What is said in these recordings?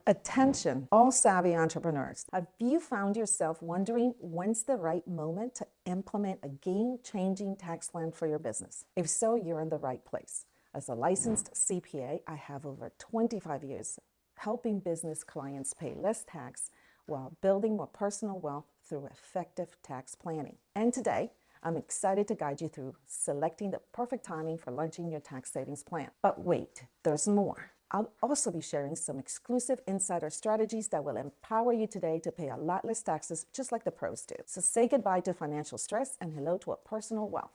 Attention, all savvy entrepreneurs. Have you found yourself wondering when's the right moment to implement a game-changing tax plan for your business? If so, you're in the right place. As a licensed CPA, I have over 25 years helping business clients pay less tax while building more personal wealth through effective tax planning. And today, I'm excited to guide you through selecting the perfect timing for launching your tax savings plan. But wait, there's more. I'll also be sharing some exclusive insider strategies that will empower you today to pay a lot less taxes, just like the pros do. So say goodbye to financial stress and hello to a personal wealth.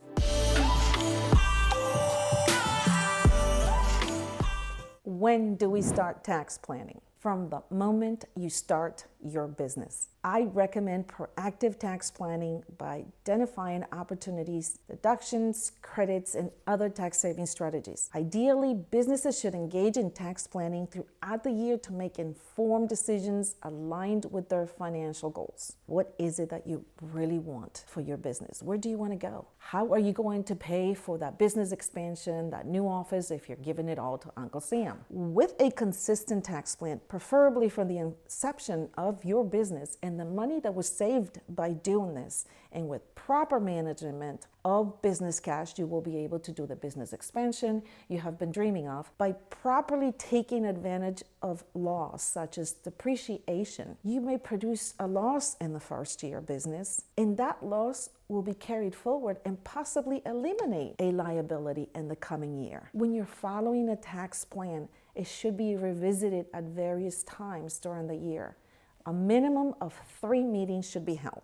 When do we start tax planning? From the moment you start your business. I recommend proactive tax planning by identifying opportunities, deductions, credits, and other tax saving strategies. Ideally, businesses should engage in tax planning throughout the year to make informed decisions aligned with their financial goals. What is it that you really want for your business? Where do you want to go? How are you going to pay for that business expansion, that new office, if you're giving it all to Uncle Sam? With a consistent tax plan, preferably from the inception of your business, and the money that was saved by doing this, and with proper management of business cash, you will be able to do the business expansion you have been dreaming of. By properly taking advantage of laws such as depreciation, you may produce a loss in the first year of business, and that loss will be carried forward and possibly eliminate a liability in the coming year. When you're following a tax plan, it should be revisited at various times during the year. A minimum of 3 meetings should be held.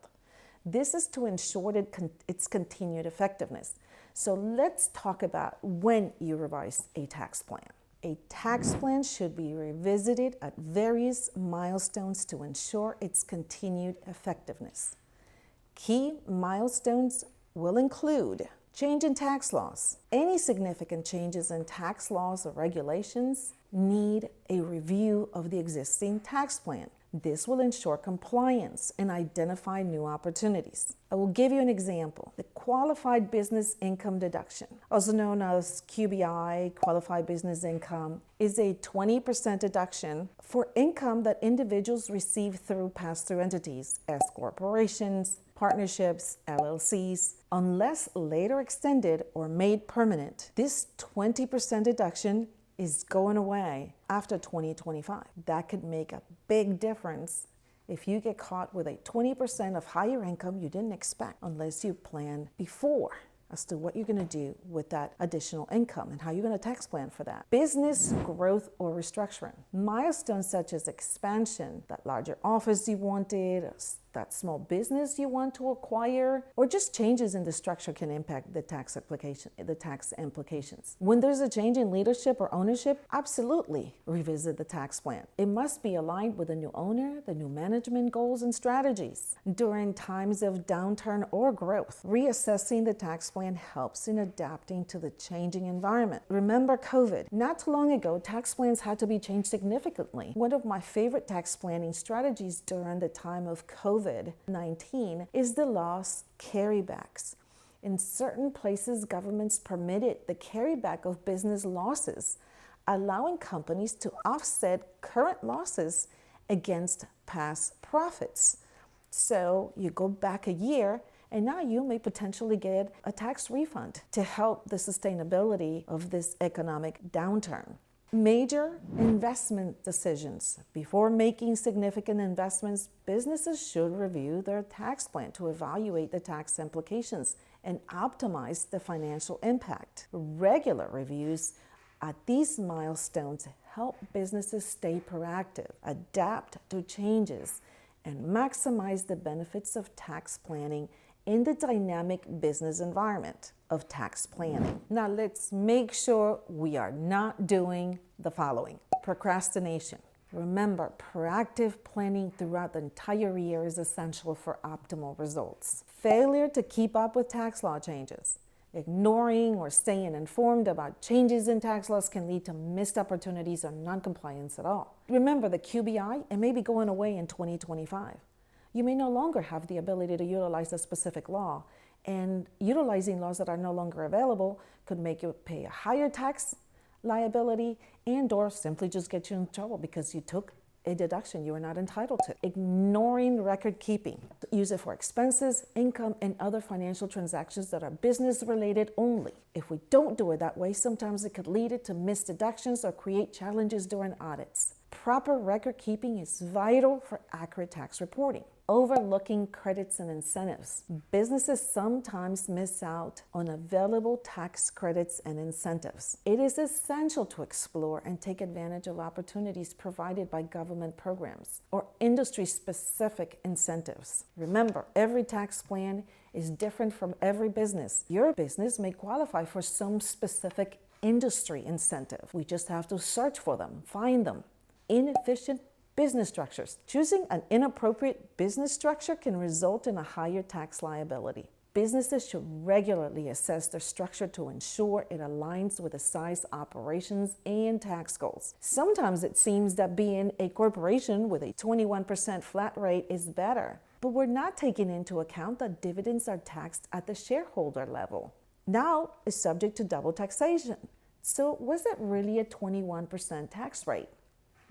This is to ensure that its continued effectiveness. So let's talk about when you revise a tax plan. A tax plan should be revisited at various milestones to ensure its continued effectiveness. Key milestones will include change in tax laws. Any significant changes in tax laws or regulations need a review of the existing tax plan. This will ensure compliance and identify new opportunities. I will give you an example. The Qualified Business Income Deduction, also known as QBI, Qualified Business Income, is a 20% deduction for income that individuals receive through pass-through entities, as corporations, partnerships, LLCs, unless later extended or made permanent. This 20% deduction is going away after 2025. That could make a big difference if you get caught with a 20% of higher income you didn't expect, unless you plan before as to what you're going to do with that additional income and how you're going to tax plan for that. Business growth or restructuring. Milestones such as expansion, that larger office you wanted, that small business you want to acquire, or just changes in the structure can impact the tax implications. When there's a change in leadership or ownership, absolutely revisit the tax plan. It must be aligned with the new owner, the new management goals and strategies. During times of downturn or growth, reassessing the tax plan helps in adapting to the changing environment. Remember COVID. Not too long ago, tax plans had to be changed significantly. One of my favorite tax planning strategies during the time of COVID-19 is the loss carrybacks. In certain places, governments permitted the carryback of business losses, allowing companies to offset current losses against past profits. So you go back a year, and now you may potentially get a tax refund to help the sustainability of this economic downturn. Major investment decisions. Before making significant investments, businesses should review their tax plan to evaluate the tax implications and optimize the financial impact. Regular reviews at these milestones help businesses stay proactive, adapt to changes, and maximize the benefits of tax planning in the dynamic business environment of tax planning. Now let's make sure we are not doing the following. Procrastination. Remember, proactive planning throughout the entire year is essential for optimal results. Failure to keep up with tax law changes. Ignoring or staying informed about changes in tax laws can lead to missed opportunities or non-compliance at all. Remember, the QBI, it may be going away in 2025. You may no longer have the ability to utilize a specific law, and utilizing laws that are no longer available could make you pay a higher tax liability and or simply just get you in trouble because you took a deduction you are not entitled to. Ignoring record keeping. Use it for expenses, income, and other financial transactions that are business related only. If we don't do it that way, sometimes it could lead it to missed deductions or create challenges during audits. Proper record keeping is vital for accurate tax reporting. Overlooking credits and incentives. Businesses sometimes miss out on available tax credits and incentives. It is essential to explore and take advantage of opportunities provided by government programs or industry-specific incentives. Remember, every tax plan is different from every business. Your business may qualify for some specific industry incentive. We just have to search for them, find them. Inefficient business structures. Choosing an inappropriate business structure can result in a higher tax liability. Businesses should regularly assess their structure to ensure it aligns with the size, operations, and tax goals. Sometimes it seems that being a corporation with a 21% flat rate is better, but we're not taking into account that dividends are taxed at the shareholder level. Now it's subject to double taxation. So was it really a 21% tax rate?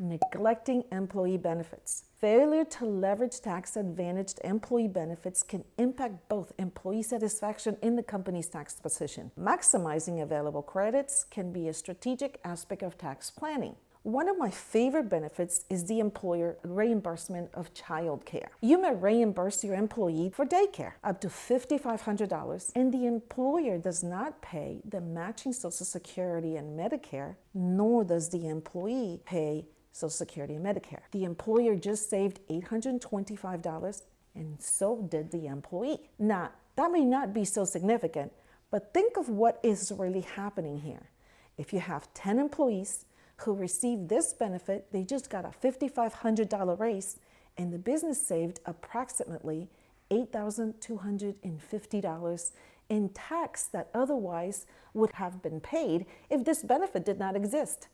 Neglecting employee benefits. Failure to leverage tax-advantaged employee benefits can impact both employee satisfaction in the company's tax position. Maximizing available credits can be a strategic aspect of tax planning. One of my favorite benefits is the employer reimbursement of childcare. You may reimburse your employee for daycare up to $5,500, and the employer does not pay the matching Social Security and Medicare, nor does the employee pay Social Security and Medicare. The employer just saved $825, and so did the employee. Now, that may not be so significant, but think of what is really happening here. If you have 10 employees who receive this benefit, they just got a $5,500 raise, and the business saved approximately $8,250 in tax that otherwise would have been paid if this benefit did not exist.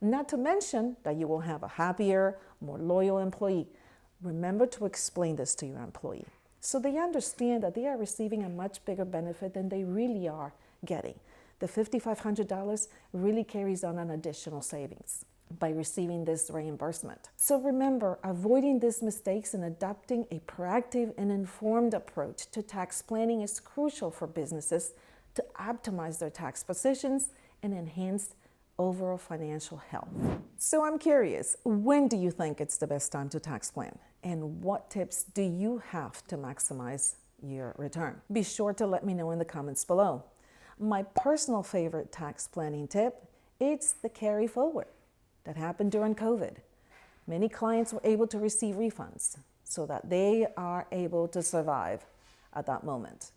Not to mention that you will have a happier, more loyal employee. Remember to explain this to your employee so they understand that they are receiving a much bigger benefit than they really are getting. The $5,500 really carries on an additional savings by receiving this reimbursement. So remember, avoiding these mistakes and adopting a proactive and informed approach to tax planning is crucial for businesses to optimize their tax positions and enhance overall financial health. So I'm curious, when do you think it's the best time to tax plan? And what tips do you have to maximize your return? Be sure to let me know in the comments below. My personal favorite tax planning tip, it's the carry forward that happened during COVID. Many clients were able to receive refunds so that they are able to survive at that moment.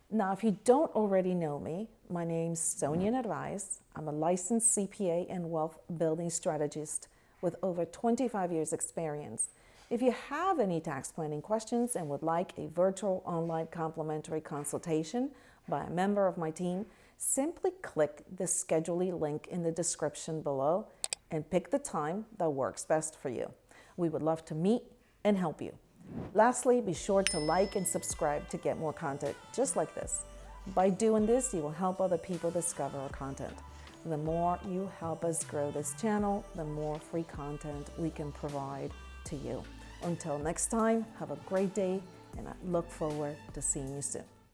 Now, if you don't already know me, my name's Sonia Narvaez. I'm a licensed CPA and wealth building strategist with over 25 years experience. If you have any tax planning questions and would like a virtual online complimentary consultation by a member of my team, simply click the scheduling link in the description below and pick the time that works best for you. We would love to meet and help you. Lastly, be sure to like and subscribe to get more content just like this. By doing this, you will help other people discover our content. The more you help us grow this channel, the more free content we can provide to you. Until next time, have a great day, and I look forward to seeing you soon.